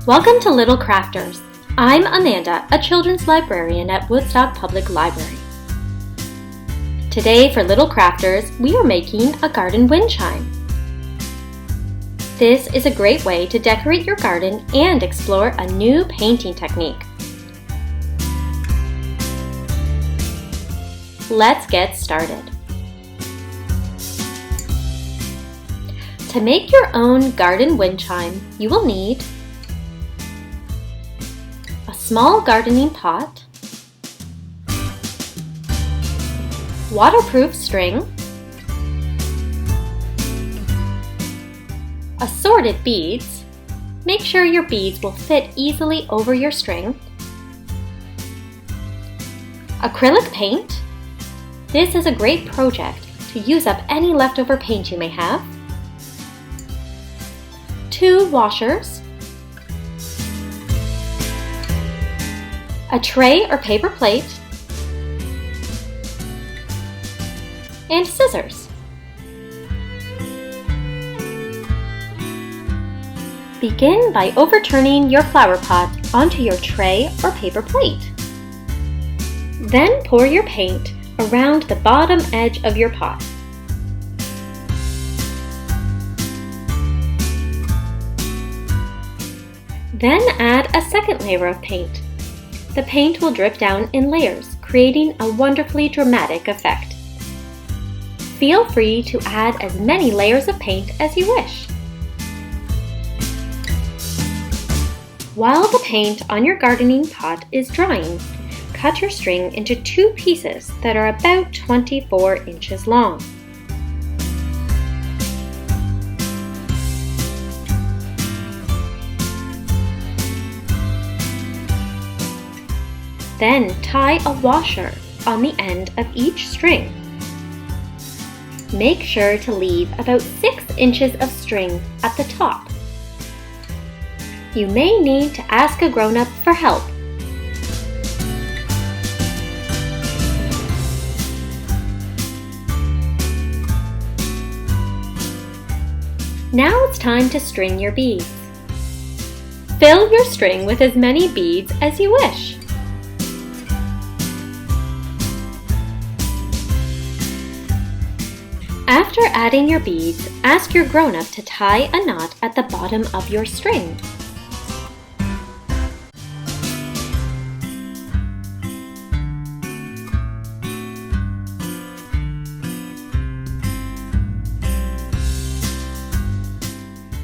Welcome to Little Crafters. I'm Amanda, a children's librarian at Woodstock Public Library. Today for Little Crafters, we are making a garden wind chime. This is a great way to decorate your garden and explore a new painting technique. Let's get started. To make your own garden wind chime, you will need a small gardening pot, waterproof string, assorted beads. Make sure your beads will fit easily over your string, acrylic paint. This is a great project to use up any leftover paint you may have, 2 washers, a tray or paper plate, and scissors. Begin by overturning your flower pot onto your tray or paper plate. Then pour your paint around the bottom edge of your pot. Then add a second layer of paint. The paint will drip down in layers, creating a wonderfully dramatic effect. Feel free to add as many layers of paint as you wish. While the paint on your gardening pot is drying, cut your string into 2 pieces that are about 24 inches long. Then tie a washer on the end of each string. Make sure to leave about 6 inches of string at the top. You may need to ask a grown-up for help. Now it's time to string your beads. Fill your string with as many beads as you wish. After adding your beads, ask your grown-up to tie a knot at the bottom of your string.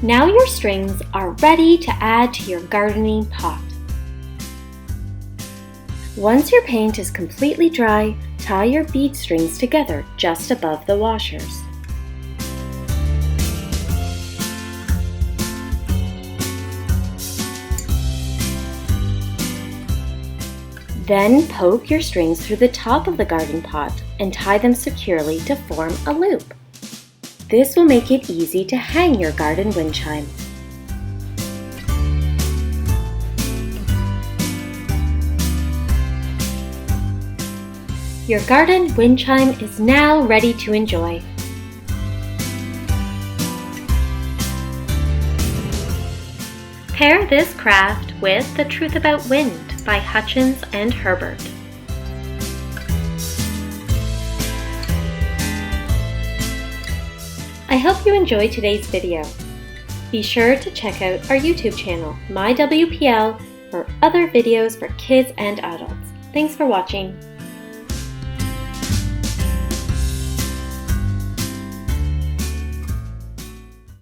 Now your strings are ready to add to your gardening pot. Once your paint is completely dry, tie your bead strings together just above the washers. Then poke your strings through the top of the garden pot and tie them securely to form a loop. This will make it easy to hang your garden wind chime. Your garden wind chime is now ready to enjoy. Pair this craft with The Truth About Wind by Hutchins and Herbert. I hope you enjoyed today's video. Be sure to check out our YouTube channel, myWPL, for other videos for kids and adults. Thanks for watching.